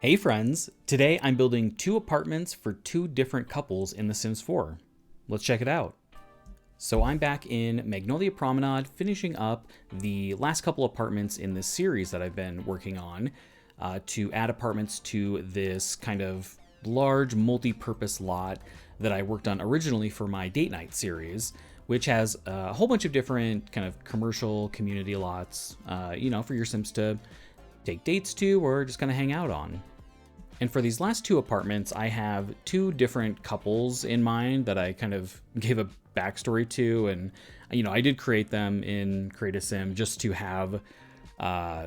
Hey friends, today I'm building two apartments for two different couples in The Sims 4. Let's check it out. So I'm back in Magnolia Promenade finishing up the last couple apartments in this series that I've been working on to add apartments to this kind of large multi-purpose lot that I worked on originally for my date night series, which has a whole bunch of different kind of commercial community lots, for your Sims to take dates to or just kind of hang out on. And for these last two apartments, I have two different couples in mind that I kind of gave a backstory to. And, I did create them in Create a Sim just to have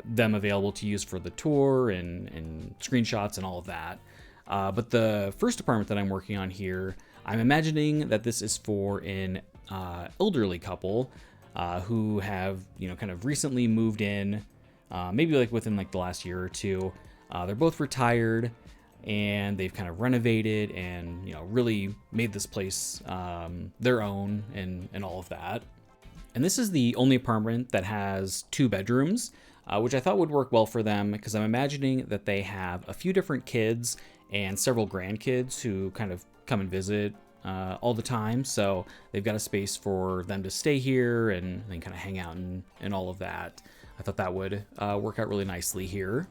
them available to use for the tour and screenshots and all of that. But the first apartment that I'm working on here, I'm imagining that this is for an elderly couple who have, kind of recently moved in, maybe like within like the last year or two. They're both retired and they've kind of renovated and, really made this place their own and all of that. And this is the only apartment that has two bedrooms, which I thought would work well for them because I'm imagining that they have a few different kids and several grandkids who kind of come and visit all the time. So they've got a space for them to stay here and then kind of hang out and all of that. I thought that would work out really nicely here.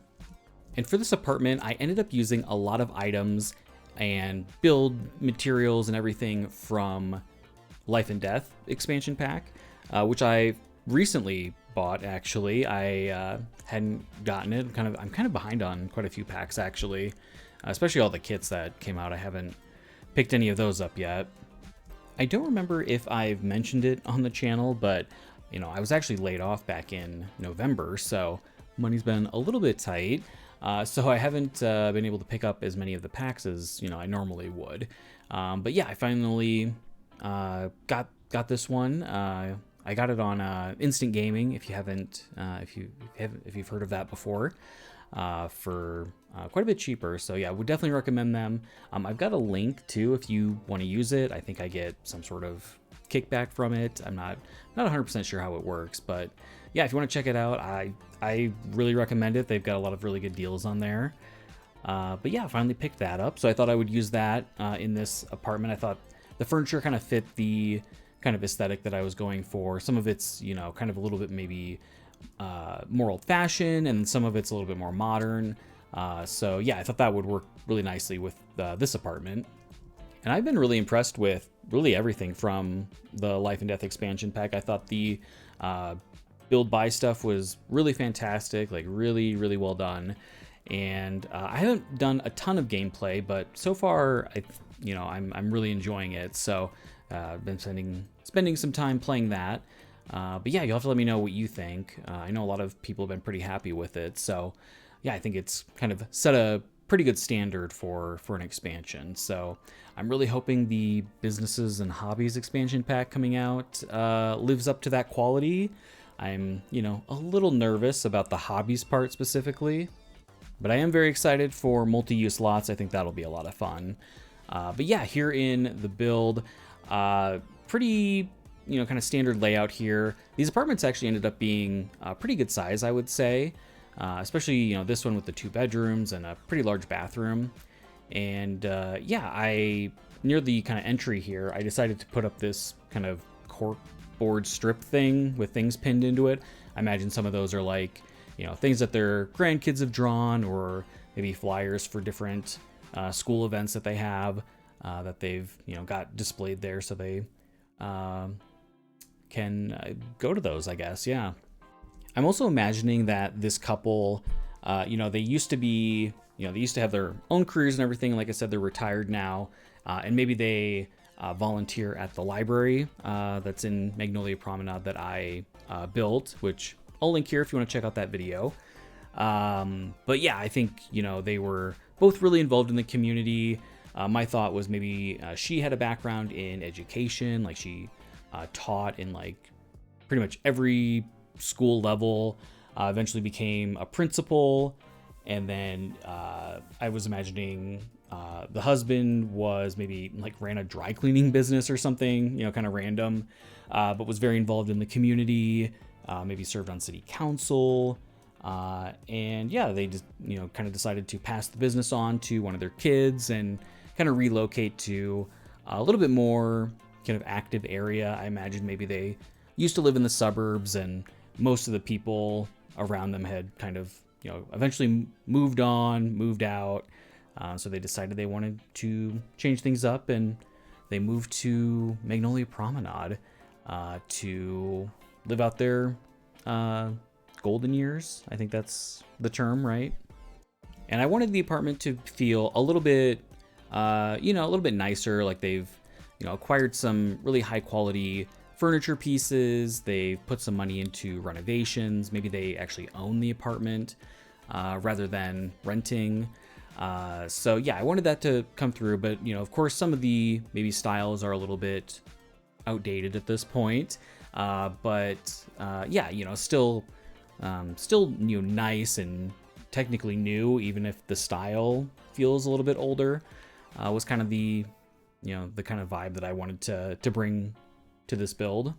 And for this apartment, I ended up using a lot of items and build materials and everything from Life and Death expansion pack, which I recently bought. Actually, I hadn't gotten it. I'm kind of behind on quite a few packs actually, especially all the kits that came out. I haven't picked any of those up yet. I don't remember if I've mentioned it on the channel, but I was actually laid off back in November, so money's been a little bit tight. So I haven't been able to pick up as many of the packs as I normally would. But yeah, I finally got this one. I got it on Instant Gaming. If you haven't, if you've heard of that before, for quite a bit cheaper. So yeah, I would definitely recommend them. I've got a link too if you want to use it. I think I get some sort of kickback from it. I'm not 100% sure how it works, but yeah, if you want to check it out, I really recommend it. They've got a lot of really good deals on there. But yeah, I finally picked that up. So I thought I would use that in this apartment. I thought the furniture kind of fit the kind of aesthetic that I was going for. Some of it's, kind of a little bit maybe more old fashioned and some of it's a little bit more modern. So yeah, I thought that would work really nicely with this apartment. And I've been really impressed with really everything from the Life and Death expansion pack. I thought the build buy stuff was really fantastic, like really, really well done. And I haven't done a ton of gameplay, but so far, I'm really enjoying it. So I've been spending some time playing that. But yeah, you'll have to let me know what you think. I know a lot of people have been pretty happy with it. So yeah, I think it's kind of set a pretty good standard for an expansion. So I'm really hoping the businesses and hobbies expansion pack coming out lives up to that quality. I'm, a little nervous about the hobbies part specifically, but I am very excited for multi-use lots. I think that'll be a lot of fun. But yeah, here in the build, pretty, kind of standard layout here. These apartments actually ended up being pretty good size, I would say. Especially, this one with the two bedrooms and a pretty large bathroom. And yeah, near the kind of entry here, I decided to put up this kind of cork board strip thing with things pinned into it. I imagine some of those are like, things that their grandkids have drawn or maybe flyers for different school events that they have that they've, got displayed there so they can go to those, I guess. Yeah. I'm also imagining that this couple, they used to be, they used to have their own careers and everything. Like I said, they're retired now, and maybe they volunteer at the library that's in Magnolia Promenade that I built, which I'll link here if you want to check out that video. But yeah, I think, they were both really involved in the community. My thought was maybe she had a background in education, like she taught in like pretty much every school level, eventually became a principal, and then I was imagining the husband was maybe like ran a dry cleaning business or something, kind of random, but was very involved in the community, maybe served on city council, And yeah, they just, kind of decided to pass the business on to one of their kids and kind of relocate to a little bit more kind of active area. I imagine maybe they used to live in the suburbs and most of the people around them had kind of, eventually moved out. So they decided they wanted to change things up, and they moved to Magnolia Promenade to live out their golden years. I think that's the term, right? And I wanted the apartment to feel a little bit, a little bit nicer. Like they've, acquired some really high quality furniture pieces. They've put some money into renovations. Maybe they actually own the apartment rather than renting. So yeah, I wanted that to come through, but of course, some of the maybe styles are a little bit outdated at this point. But yeah, still nice and technically new, even if the style feels a little bit older. Was kind of the kind of vibe that I wanted to bring to this build.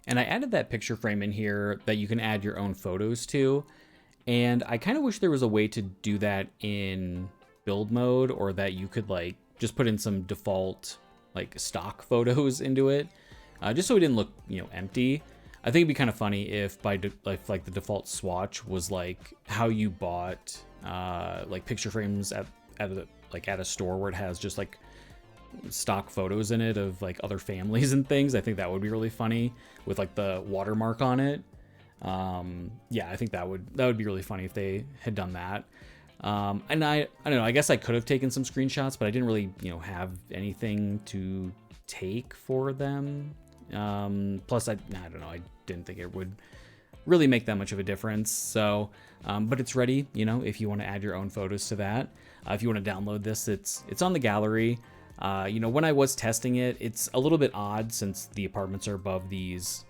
And I added that picture frame in here that you can add your own photos to. And I kind of wish there was a way to do that in build mode, or that you could like just put in some default like stock photos into it, just so it didn't look empty. I think it'd be kind of funny if like the default swatch was like how you bought like picture frames at a store where it has just like stock photos in it of like other families and things. I think that would be really funny with like the watermark on it. Yeah, I think that would be really funny if they had done that. And I don't know, I guess I could have taken some screenshots, but I didn't really, have anything to take for them. Plus I don't know, I didn't think it would really make that much of a difference. So, but it's ready, if you want to add your own photos to that. If you want to download this, it's on the gallery. When I was testing it, it's a little bit odd since the apartments are above these,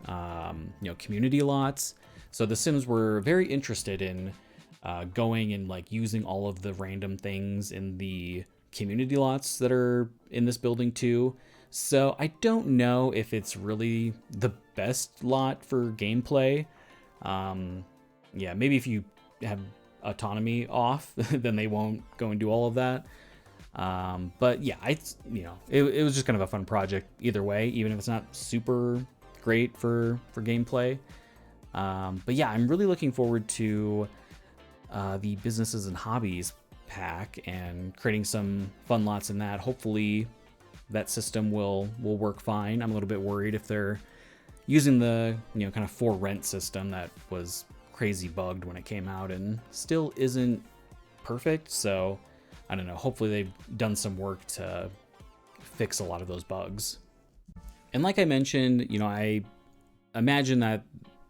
community lots. So the Sims were very interested in going and like using all of the random things in the community lots that are in this building too. So I don't know if it's really the best lot for gameplay. Yeah, maybe if you have autonomy off, then they won't go and do all of that. But yeah, it was just kind of a fun project either way, even if it's not super great for gameplay. But yeah, I'm really looking forward to the businesses and hobbies pack and creating some fun lots in that. Hopefully that system will work fine. I'm a little bit worried if they're using the kind of for rent system that was crazy bugged when it came out and still isn't perfect. So I don't know, hopefully they've done some work to fix a lot of those bugs. And like I mentioned, I imagine that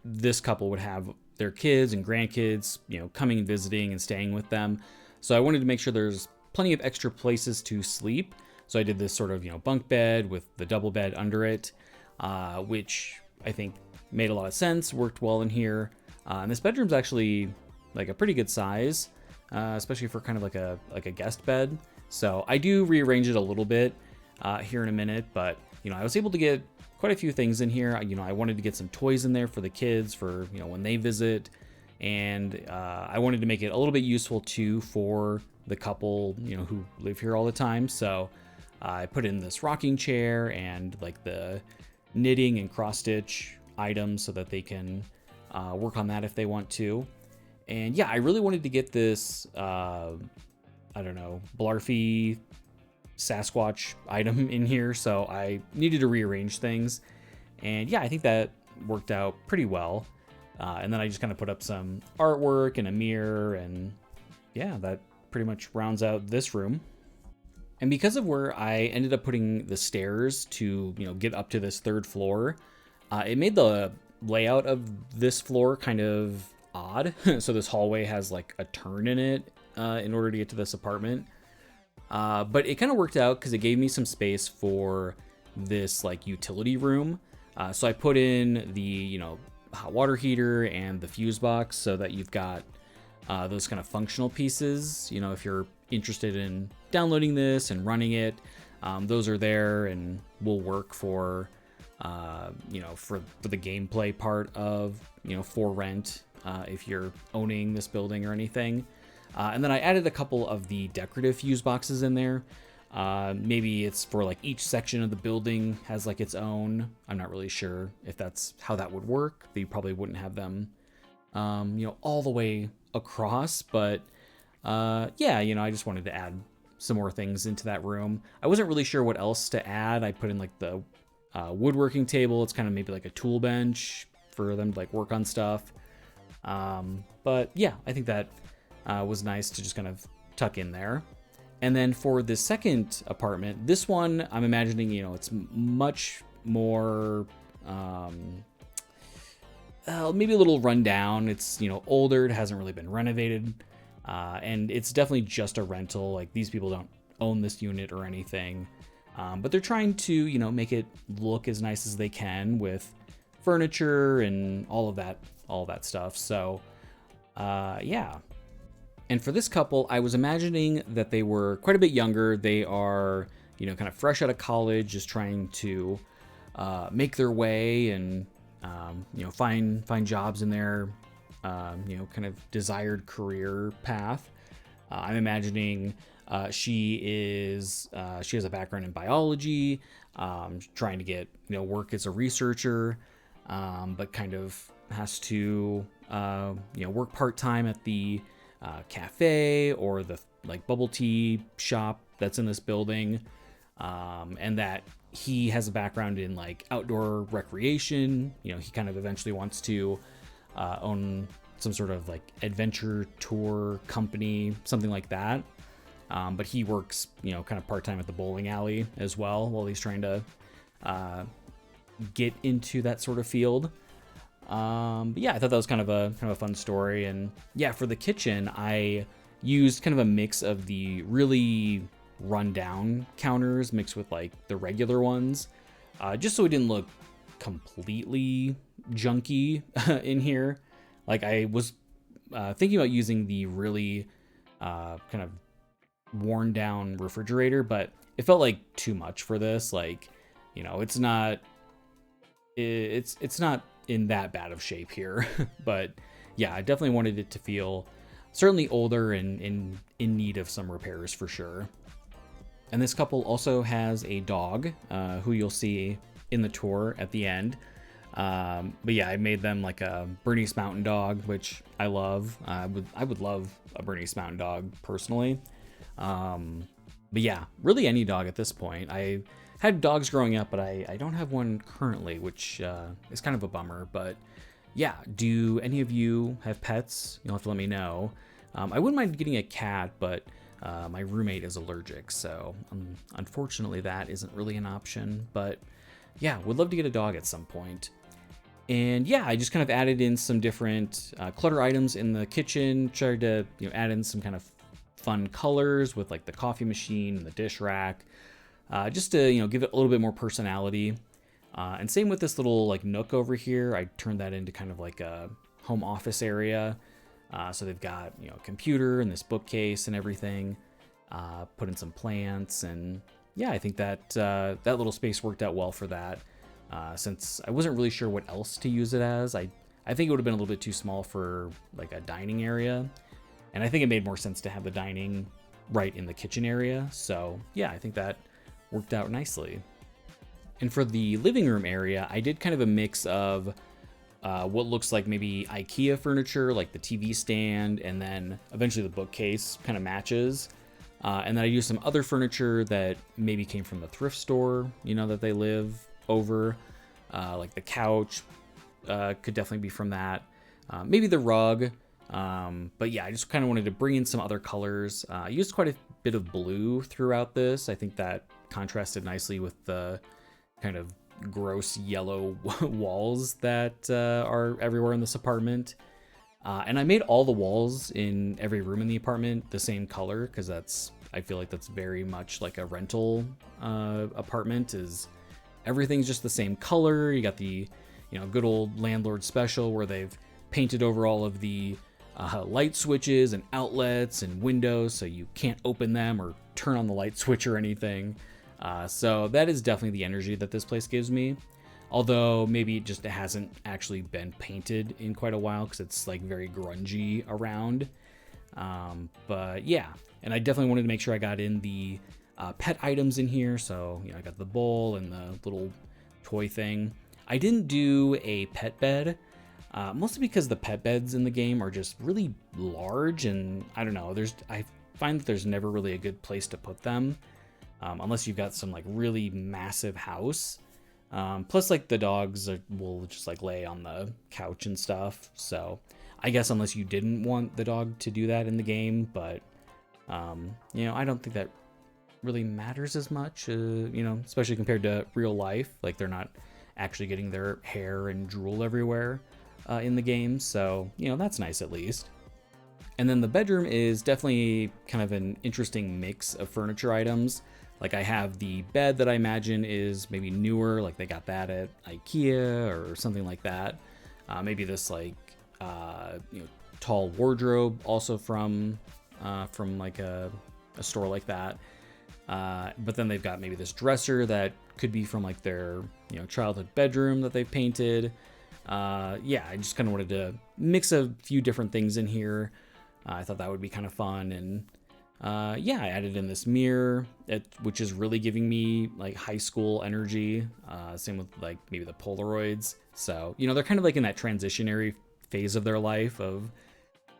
this couple would have their kids and grandkids, coming and visiting and staying with them. So I wanted to make sure there's plenty of extra places to sleep. So I did this sort of, bunk bed with the double bed under it, which I think made a lot of sense, worked well in here. And this bedroom's actually like a pretty good size, especially for kind of like a guest bed. So I do rearrange it a little bit here in a minute, but I was able to get quite a few things in here. I wanted to get some toys in there for the kids for when they visit, and I wanted to make it a little bit useful too for the couple who live here all the time. So I put in this rocking chair and like the knitting and cross stitch items so that they can work on that if they want to. And yeah, I really wanted to get this, Blarfy Sasquatch item in here, so I needed to rearrange things. And yeah, I think that worked out pretty well. And then I just kind of put up some artwork and a mirror, and yeah, that pretty much rounds out this room. And because of where I ended up putting the stairs to, get up to this third floor, it made the layout of this floor kind of odd. So this hallway has like a turn in it in order to get to this apartment. But it kind of worked out because it gave me some space for this like utility room. So I put in the, hot water heater and the fuse box so that you've got those kind of functional pieces. If you're interested in downloading this and running it, those are there and will work for for the gameplay part of, for rent, if you're owning this building or anything. And then I added a couple of the decorative fuse boxes in there. Maybe it's for like each section of the building has like its own. I'm not really sure if that's how that would work. They probably wouldn't have them, all the way across, but yeah, I just wanted to add some more things into that room. I wasn't really sure what else to add. I put in like the woodworking table. It's kind of maybe like a tool bench for them to like work on stuff. But yeah, I think that was nice to just kind of tuck in there. And then for the second apartment, this one I'm imagining, it's much more maybe a little run down. It's, older. It hasn't really been renovated. And it's definitely just a rental. Like, these people don't own this unit or anything. But they're trying to, make it look as nice as they can with furniture and all of that stuff. So, yeah. And for this couple, I was imagining that they were quite a bit younger. They are, kind of fresh out of college, just trying to make their way and, find jobs in their, kind of desired career path. I'm imagining she has a background in biology, trying to get, work as a researcher, but kind of has to, work part-time at the cafe or the like bubble tea shop that's in this building, and that he has a background in like outdoor recreation. He kind of eventually wants to own some sort of like adventure tour company, something like that. But he works, kind of part-time at the bowling alley as well while he's trying to get into that sort of field. But yeah, I thought that was kind of a fun story. And yeah, for the kitchen, I used kind of a mix of the really rundown counters mixed with like the regular ones, just so it didn't look completely junky in here. Like, I was thinking about using the really kind of worn down refrigerator, but it felt like too much for this. Like, it's not in that bad of shape here. But yeah, I definitely wanted it to feel certainly older and in need of some repairs for sure. And this couple also has a dog, who you'll see in the tour at the end. But yeah, I made them like a Bernese Mountain Dog, which I love. I would love a Bernese Mountain Dog personally. But yeah, really any dog at this point. I had dogs growing up, but I don't have one currently, which is kind of a bummer. But yeah, do any of you have pets? You'll have to let me know. I wouldn't mind getting a cat, but my roommate is allergic, so unfortunately that isn't really an option. But yeah, would love to get a dog at some point. And yeah, I just kind of added in some different clutter items in the kitchen, tried to add in some kind of fun colors with like the coffee machine and the dish rack, just to give it a little bit more personality. And same with this little like nook over here. I turned that into kind of like a home office area. So they've got a computer and this bookcase and everything. Put in some plants, and yeah, I think that that little space worked out well for that. Since I wasn't really sure what else to use it as. I think it would have been a little bit too small for like a dining area. And I think it made more sense to have the dining right in the kitchen area. So yeah, I think that worked out nicely. And for the living room area, I did kind of a mix of what looks like maybe IKEA furniture, like the TV stand, and then eventually the bookcase kind of matches. And then I used some other furniture that maybe came from the thrift store, that they live over, like the couch could definitely be from that. Maybe the rug. But yeah, I just kind of wanted to bring in some other colors. I used quite a bit of blue throughout this. I think that contrasted nicely with the kind of gross yellow walls that are everywhere in this apartment. And I made all the walls in every room in the apartment the same color, because I feel like that's very much like a rental apartment, is everything's just the same color. You got the good old landlord special where they've painted over all of the light switches and outlets and windows, so you can't open them or turn on the light switch or anything. So that is definitely the energy that this place gives me. Although maybe it hasn't actually been painted in quite a while because it's like very grungy around. But yeah, and I definitely wanted to make sure I got in the pet items in here. So, I got the bowl and the little toy thing. I didn't do a pet bed, mostly because the pet beds in the game are just really large, and I don't know, I find that there's never really a good place to put them, unless you've got some like really massive house. Plus, like, the dogs will just like lay on the couch and stuff. So I guess unless you didn't want the dog to do that in the game, but I don't think that really matters as much, especially compared to real life. Like, they're not actually getting their hair and drool everywhere in the game. So, that's nice at least. And then the bedroom is definitely kind of an interesting mix of furniture items. Like, I have the bed that I imagine is maybe newer, like they got that at IKEA or something like that. Maybe this like tall wardrobe also from like a store like that. But then they've got maybe this dresser that could be from like their childhood bedroom that they've painted. Yeah, I just kind of wanted to mix a few different things in here. I thought that would be kind of fun, and yeah, I added in this mirror, which is really giving me like high school energy. Same with like maybe the Polaroids. So, they're kind of like in that transitionary phase of their life of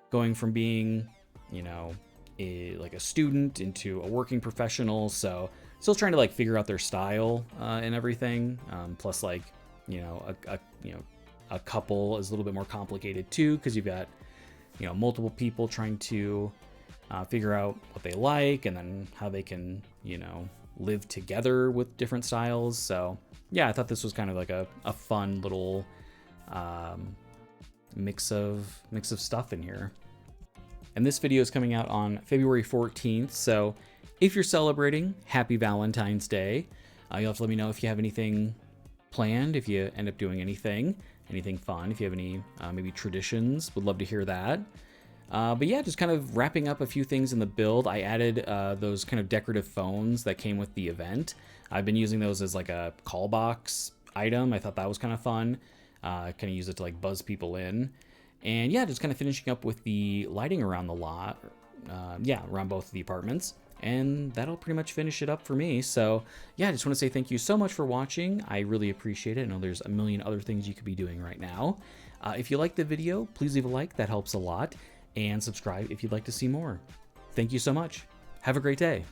going from being, like a student into a working professional. So still trying to like figure out their style and everything. Plus, like, a couple is a little bit more complicated too, because you've got multiple people trying to figure out what they like and then how they can, live together with different styles. So yeah, I thought this was kind of like a fun little mix of stuff in here. And this video is coming out on February 14th. So if you're celebrating, happy Valentine's Day. You'll have to let me know if you have anything planned, if you end up doing anything fun, if you have any maybe traditions. Would love to hear that. But yeah, just kind of wrapping up a few things in the build. I added those kind of decorative phones that came with the event. I've been using those as like a call box item. I thought that was kind of fun. Kind of use it to like buzz people in. And yeah, just kind of finishing up with the lighting around the lot. Yeah, around both of the apartments. And that'll pretty much finish it up for me. So yeah, I just want to say thank you so much for watching. I really appreciate it. I know there's a million other things you could be doing right now. If you liked the video, please leave a like. That helps a lot. And subscribe if you'd like to see more. Thank you so much. Have a great day.